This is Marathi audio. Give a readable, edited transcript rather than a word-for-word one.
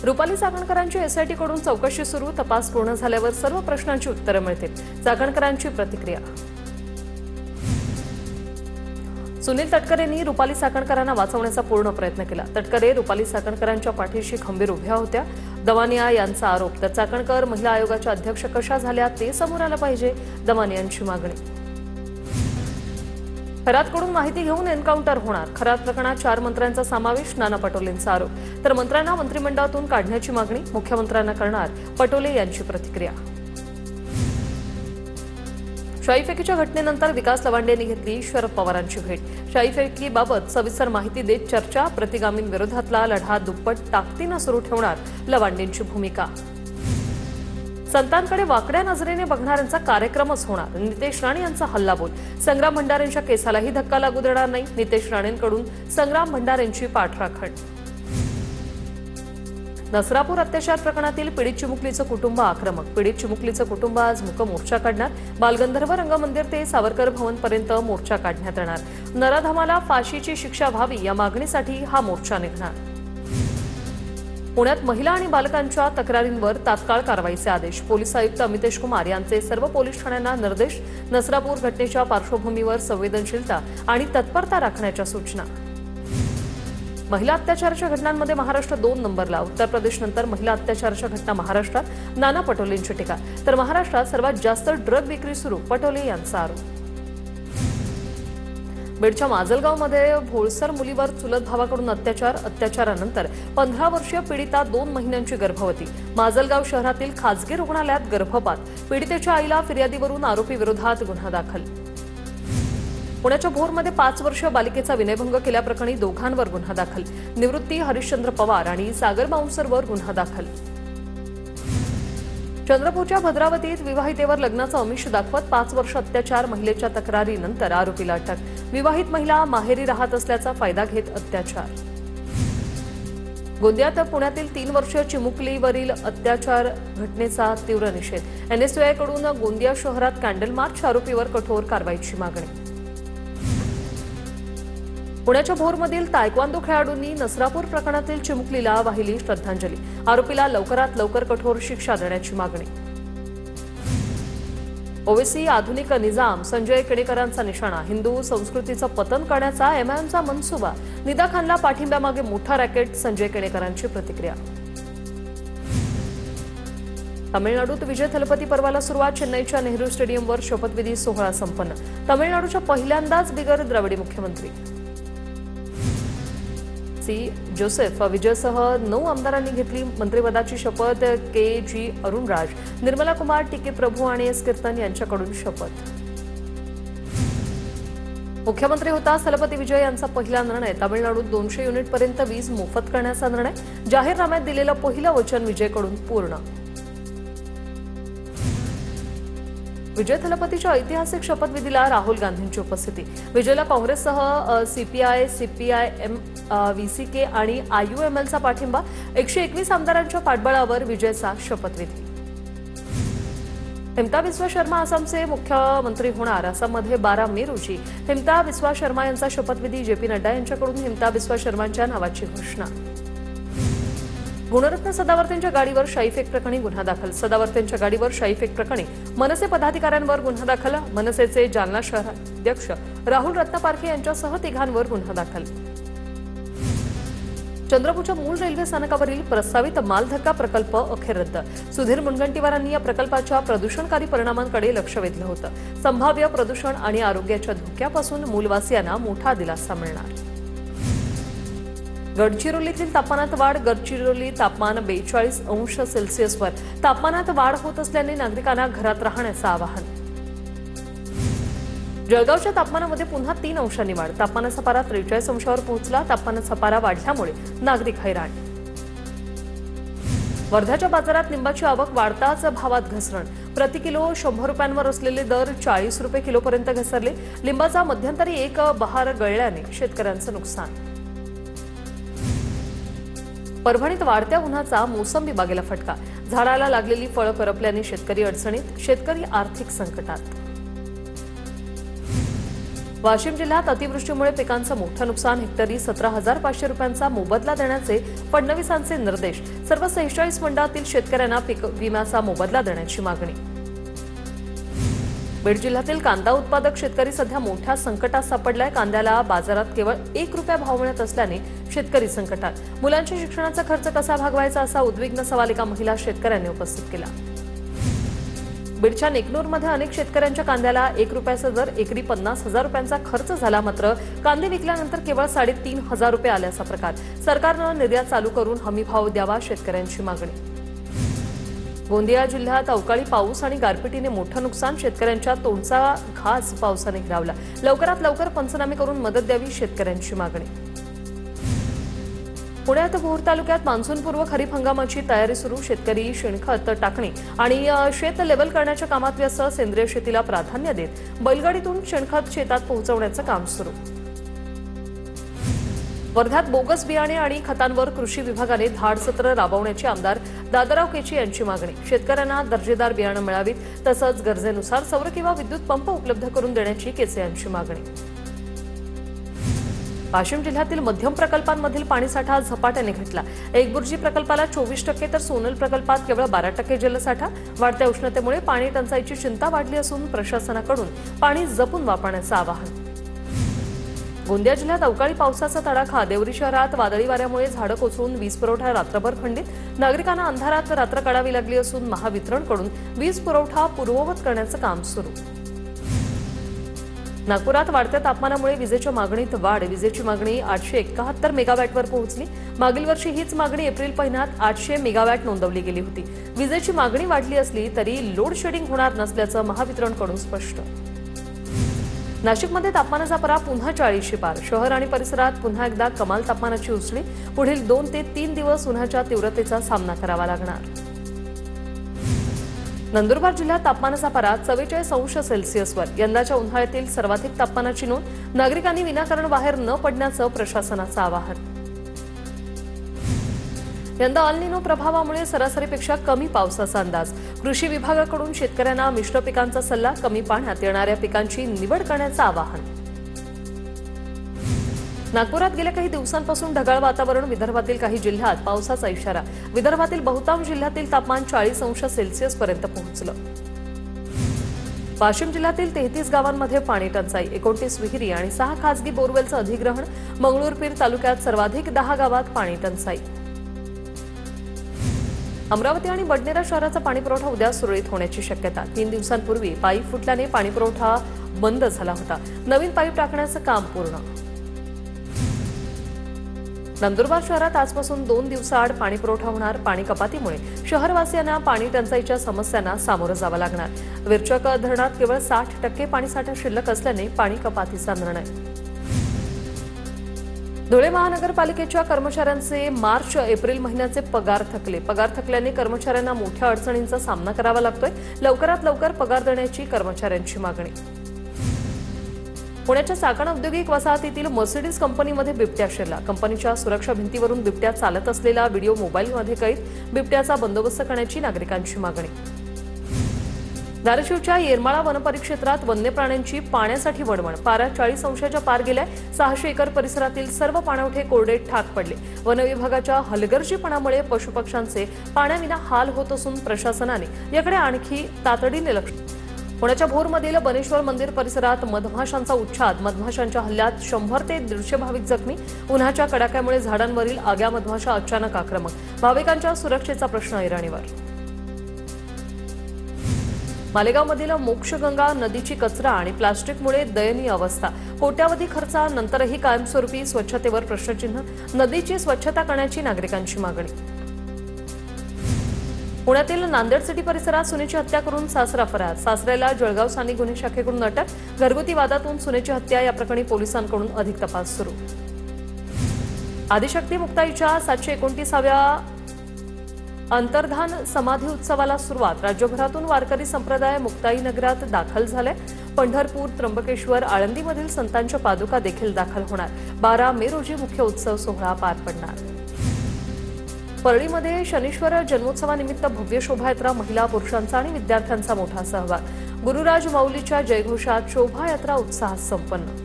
रुपाली चाकणकरांची एसआयटी कडून चौकशी सुरू, तपास पूर्ण झाल्यावर सर्व प्रश्नांची उत्तरे मिळतील. चाकणकरांची प्रतिक्रिया. सुनील तटकरेंनी रुपाली चाकणकरांना वाचवण्याचा पूर्ण प्रयत्न केला. तटकरे रुपाली चाकणकरांच्या पाठीशी खंबीर उभ्या होत्या. दमानिया यांचा आरोप, तर चाकणकर महिला आयोगाच्या अध्यक्ष कशा झाल्या ते समोर आलं पाहिजे. दमानियांची मागणी. खरातकडून माहिती घेऊन एन्काउंटर होणार, खरात प्रकरणात 4 मंत्र्यांचा समावेश, नाना पटोलेंचा आरोप, तर मंत्र्यांना मंत्रिमंडळातून काढण्याची मागणी मुख्यमंत्र्यांना करणार. पटोले यांची प्रतिक्रिया. शाईफेकीच्या घटनेनंतर विकास लवांडेंनी घेतली शरद पवारांची भेट. शाईफेकीबाबत सविस्तर माहिती देत चर्चा, प्रतिगामींविरोधातला लढा दुप्पट ताकदीनं सुरू ठेवणार लवांडेंची भूमिका. संतांकडे वाकड्या नजरेने बघणाऱ्यांचा कार्यक्रमच होणार, नितेश राणे यांचा हल्लाबोल. संग्राम भंडारेंच्या केसालाही धक्का लागू देणार नाही, नितेश राणेंकडून संग्राम भंडारेंची पाठराखण. नसरापूर अत्याचार प्रकरणातील पीडित चिमुकलीचं कुटुंब आक्रमक. पीडित चिमुकलीचं कुटुंब आज मूक मोर्चा काढणार. बालगंधर्व रंगमंदिर ते सावरकर भवनपर्यंत मोर्चा काढण्यात येणार. नराधमाला फाशीची शिक्षा व्हावी या मागणीसाठी हा मोर्चा निघणार. पुण्यात महिला आणि बालकांच्या तक्रारींवर तात्काळ कारवाईचे आदेश. पोलीस आयुक्त अमितेश कुमार यांचे सर्व पोलीस ठाण्यांना निर्देश. नसरापूर घटनेच्या पार्श्वभूमीवर संवेदनशीलता आणि तत्परता राखण्याच्या सूचना. महिला अत्याचाराच्या घटनांमध्ये महाराष्ट्र 2 नंबरला. उत्तर प्रदेशनंतर महिला अत्याचाराच्या घटना महाराष्ट्रात, नाना पटोलेंची टीका. तर महाराष्ट्रात सर्वात जास्त ड्रग विक्री सुरू, पटोले यांचा आरोप. बीडच्या माजलगावमध्ये भोळसर मुलीवर चुलत भावाकडून अत्याचारानंतर 15 वर्षीय पीडिता 2 महिन्यांची गर्भवती. माजलगाव शहरातील खासगी रुग्णालयात गर्भपात. पीडितेच्या आईला फिर्यादीवरून आरोपी विरोधात गुन्हा दाखल. पुण्याच्या भोरमध्ये 5 वर्षीय बालिकेचा विनयभंग केल्याप्रकरणी दोघांवर गुन्हा दाखल. निवृत्ती हरिश्चंद्र पवार आणि सागर बाउन्सरवर गुन्हा दाखल. चंद्रपूरच्या भद्रावतीत विवाहितेवर लग्नाचं आमिष दाखवत 5 वर्ष अत्याचार. महिलेच्या तक्रारीनंतर आरोपीला अटक. विवाहित महिला माहेरी राहत असल्याचा फायदा घेत अत्याचार. गोंदियात पुण्यातील 3 वर्षीय चिमुकलीवरील अत्याचार घटनेचा तीव्र निषेध. एनएसयूआयकडून गोंदिया शहरात कॅन्डल मार्च. आरोपीवर कठोर कारवाईची मागणी. पुण्याच्या भोरमधील तायक्वांदो खेळाडूंनी नसरापूर प्रकरणातील चिमुकलीला वाहिली श्रद्धांजली. आरोपीला लवकरात लवकर कठोर शिक्षा देण्याची मागणी. ओवेसी आधुनिक निजाम, संजय केणेकरांचा निशाणा. हिंदू संस्कृतीचं पतन करण्याचा एमआयएमचा मनसुबा. निदा खानला पाठिंब्यामागे मोठा रॅकेट. संजय केणेकरांची प्रतिक्रिया. तमिळनाडूत विजय थलपती पर्वाला सुरुवात. चेन्नईच्या नेहरू स्टेडियमवर शपथविधी सोहळा संपन्न. तमिळनाडूच्या पहिल्यांदाच बिगर द्रविडी मुख्यमंत्री सी जोसेफ विजयसह 9 आमदारांनी घेतली मंत्रिपदाची शपथ. के.जी. अरुणराज, निर्मला कुमार, टी.के. प्रभू आणि एस. कीर्तन यांच्याकडून शपथ. मुख्यमंत्री होता थलपती विजय यांचा पहिला निर्णय. तामिळनाडूत 200 युनिटपर्यंत वीज मोफत करण्याचा निर्णय. जाहीरनाम्यात दिलेलं पहिलं वचन विजयकडून पूर्ण. विजय थलपतीच्या ऐतिहासिक शपथविधीला राहुल गांधींची उपस्थिती. विजयला काँग्रेससह सीपीआय, सीपीआयएम, व्हीसीके आणि आययूएमएलचा पाठिंबा. 121 आमदारांच्या पाठबळावर विजयचा शपथविधी. हिमंता बिस्वा शर्मा आसामचे मुख्यमंत्री होणार. आसाममध्ये 12 मे रोजी हिमंता बिस्वा शर्मा यांचा शपथविधी. जेपी नड्डा यांच्याकडून हिमंता बिस्वा शर्मांच्या नावाची घोषणा. गुणरत्न सदावर्तेंच्या गाडीवर शाईफेक प्रकरणी गुन्हा दाखल. सदावर्तेंच्या गाडीवर शाईफेक प्रकरणी मनसे पदाधिकाऱ्यांवर गुन्हा दाखल. मनसेचे जालना शहराध्यक्ष राहुल रत्नापारखे यांच्यासह 3 गुन्हा दाखल. चंद्रपूरच्या मूळ रेल्वे स्थानकावरील प्रस्तावित मालधक्का प्रकल्प अखेर रद्द. सुधीर मुनगंटीवारांनी या प्रकल्पाच्या प्रदूषणकारी परिणामांकडे लक्ष वेधलं होतं. संभाव्य प्रदूषण आणि आरोग्याच्या धोक्यापासून मूलवासियांना मोठा दिलासा मिळणार. गडचिरोलीतील तापमानात वाढ. गडचिरोली तापमान 42 अंश सेल्सिअसवर. तापमानात वाढ होत असल्याने नागरिकांना घरात राहण्याचं आवाहन. जळगावच्या तापमानामध्ये पुन्हा 3 अंशांनी वाढ. तापमानाचा पारा 43 अंशावर पोहोचला. तापमानाचा पारा वाढल्यामुळे नागरिक हैराण. वर्ध्याच्या बाजारात लिंबाची आवक वाढताच भावात घसरण. प्रति किलो 100 रुपयांवर असलेले दर 40 रुपये किलोपर्यंत घसरले. लिंबाचा मध्यंतरी एक बहार गळल्याने शेतकऱ्यांचं नुकसान. परभणीत वाढत्या उन्हाचा मोसंबी बागेला फटका. झाडाला लागलेली फळं करपल्याने शेतकरी अडचणीत. शेतकरी आर्थिक संकटात. वाशिम जिल्ह्यात अतिवृष्टीमुळे पिकांचं मोठं नुकसान, हेक्टरी 17,500 रुपयांचा मोबदला देण्याचे फडणवीसांचे निर्देश. सर्व 46 मंडळातील शेतकऱ्यांना पीक विम्याचा मोबदला देण्याची मागणी. बीड जिल्ह्यातील कांदा उत्पादक शेतकरी सध्या मोठ्या संकटात सापडलाय. कांद्याला बाजारात केवळ 1 रुपया भाव मिळत असल्याने शेतकरी संकटात. मुलांच्या शिक्षणाचा खर्च कसा भागवायचा, असा उद्विग्न सवाल एका महिला शेतकऱ्यांनी उपस्थित केला. बीडच्या नेकनूरमध्ये अनेक शेतकऱ्यांच्या कांद्याला 1 रुपयाचा दर, एकरी 50,000 रुपयांचा खर्च झाला. मात्र कांदे विकल्यानंतर केवळ 3,500 रुपये आल्याचा प्रकार. सरकारनं निर्यात चालू करून हमी भाव द्यावा, शेतकऱ्यांची मागणी. गोंदिया जिल्ह्यात अवकाळी पाऊस आणि गारपिटीने मोठं नुकसान, शेतकऱ्यांच्या तोंडचा घास पावसाने हिरावला. लवकरात लवकर पंचनामे करून मदत द्यावी, शेतकऱ्यांची मागणी. पुण्यात भोर तालुक्यात मान्सूनपूर्व खरीप हंगामाची तयारी सुरू. शेतकरी शेणखत टाकणी आणि शेत लेवल करण्याच्या कामात व्यस्त. सेंद्रिय शेतीला प्राधान्य देत बैलगाडीतून शेणखत शेतात पोहोचवण्याचं काम सुरू. वर्ध्यात बोगस बियाणे आणि खतांवर कृषी विभागाने धाड सत्र राबवण्याची आमदार दादाराव केची यांची मागणी. शेतकऱ्यांना दर्जेदार बियाणं मिळावीत, तसंच गरजेनुसार सौर किंवा विद्युत पंप उपलब्ध करून देण्याची केचे यांची मागणी. वाशिम जिल्ह्यातील मध्यम प्रकल्पांमधील पाणीसाठा झपाट्याने घटला. एकबुर्जी प्रकल्पाला 24% तर सोनल प्रकल्पात केवळ 12% जलसाठा. वाढत्या उष्णतेमुळे पाणी टंचाईची चिंता वाढली असून प्रशासनाकडून पाणी जपून वापरण्याचं आवाहन. गोंदिया जिल्ह्यात अवकाळी पावसाचा तडाखा. देवरी शहरात वादळी वाऱ्यामुळे झाडं कोसळून वीज पुरवठा रात्रभर खंडित. नागरिकांना अंधारात रात्र काढावी लागली असून महावितरणकडून वीज पुरवठा पूर्ववत करण्याचं काम सुरू. नागपुरात वाढत्या तापमानामुळे विजेच्या मागणीत वाढ. विजेची मागणी 871 मेगावॅटवर पोहोचली. मागील वर्षी हीच मागणी एप्रिल महिन्यात 800 मेगावॅट नोंदवली गेली होती. विजेची मागणी वाढली असली तरी लोड शेडिंग होणार नसल्याचं महावितरणकडून स्पष्ट. नाशिकमध्ये तापमानाचा पारा पुन्हा 40शी पार. शहर आणि परिसरात पुन्हा एकदा कमाल तापमानाची उसळी. पुढील 2 ते 3 दिवस उन्हाच्या तीव्रतेचा सामना करावा लागणार. नंदुरबार जिल्ह्यात तापमानाचा पारा 44°C. यंदाच्या उन्हाळ्यातील सर्वाधिक तापमानाची नोंद. नागरिकांनी विनाकारण बाहेर न पडण्याचं प्रशासनाचं आवाहन. यंदा अल निनो प्रभावामुळे सरासरीपेक्षा कमी पावसाचा अंदाज. कृषी विभागाकडून शेतकऱ्यांना मिश्र पिकांचा सल्ला. कमी पाण्यात येणाऱ्या पिकांची निवड करण्याचं आवाहन. नागपुरात गेल्या काही दिवसांपासून ढगाळ वातावरण. विदर्भातील काही जिल्ह्यात पावसाचा इशारा. विदर्भातील बहुतांश जिल्ह्यातील तापमान 40°C पर्यंत पोहोचलं. वाशिम जिल्ह्यातील 33 गावांमध्ये पाणी टंचाई. 29 विहिरी आणि 6 खासगी बोरवेलचं अधिग्रहण. मंगळूरपीर तालुक्यात सर्वाधिक 10 गावात पाणी टंचाई. अमरावती आणि बडनेरा शहराचा पाणीपुरवठा उद्या सुरळीत होण्याची शक्यता. 3 दिवसांपूर्वी पाईप फुटल्याने पाणीपुरवठा बंद झाला होता. नवीन पाईप टाकण्याचं काम पूर्ण. नंदुरबार शहरात आजपासून 2 दिवसाआड पाणीपुरवठा होणार. पाणी कपातीमुळे शहरवासियांना पाणी टंचाईच्या समस्यांना सामोरं जावं लागणार. विरचक धरणात केवळ 60% पाणीसाठा शिल्लक असल्याने पाणी कपातीचा निर्णय. धुळे महानगरपालिकेच्या कर्मचाऱ्यांचे मार्च एप्रिल महिन्याचे पगार थकले. पगार थकल्याने कर्मचाऱ्यांना मोठ्या अडचणींचा सामना करावा लागतोय. लवकरात लवकर पगार देण्याची कर्मचाऱ्यांची मागणी. पुण्याच्या चाकण औद्योगिक वसाहतीतील मर्सिडीज कंपनीमध्ये बिबट्या शिरला. कंपनीच्या सुरक्षा भिंतीवरून बिबट्या चालत असलेला व्हिडिओ मोबाईलमध्ये कैद. बिबट्याचा बंदोबस्त करण्याची नागरिकांची मागणी. धाराशिवच्या येरमाळा वनपरिक्षेत्रात वन्य प्राण्यांची पाण्यासाठी वणवण. पारा 40°च्या पार गेलाय. 600 एकर परिसरातील सर्व पाणवठे कोरडे ठाक पडले. वनविभागाच्या हलगर्जीपणामुळे पशुपक्ष्यांचे पाण्याविना हाल होत असून प्रशासनाने याकडे आणखी तातडीने लक्ष. पुण्याच्या भोरमधील बनेश्वर मंदिर परिसरात मधमाशांचा उच्छाद. मधमाशांच्या हल्ल्यात 100 ते 150 भाविक जखमी. उन्हाच्या कडाक्यामुळे झाडांवरील आग्या मधमाशा अचानक आक्रमक. भाविकांच्या सुरक्षेचा प्रश्न ऐरणीवर. मालेगावमधील मोक्षगंगा नदीची कचरा आणि प्लास्टिकमुळे दयनीय अवस्था. कोट्यावधी खर्चानंतरही कायमस्वरूपी स्वच्छतेवर प्रश्नचिन्ह. नदीची स्वच्छता करण्याची नागरिकांची मागणी. पुण्यातील नांदेड सिटी परिसरात सुनेची हत्या करून सासरा फरार. सासऱ्याला जळगाव स्थानिक गुन्हे शाखेकडून अटक. घरगुती वादातून सुनेची हत्या. या प्रकरणी पोलिसांकडून अधिक तपास सुरू. आदिशक्ती मुक्ताईच्या 729व्या अंतर्धान समाधी उत्सवाला सुरुवात. राज्यभरातून वारकरी संप्रदाय मुक्ताई नगरात दाखल झाले. पंढरपूर, त्र्यंबकेश्वर, आळंदीमधील संतांच्या पादुका देखील दाखल होणार. 12 मे रोजी मुख्य उत्सव सोहळा पार पडणार. परळीमध्ये शनीश्वर जन्मोत्सवानिमित्त भव्य शोभायात्रा. महिला, पुरुषांचा आणि विद्यार्थ्यांचा मोठा सहभाग. गुरुराज माऊलीच्या जयघोषात शोभायात्रा उत्साहात संपन्न.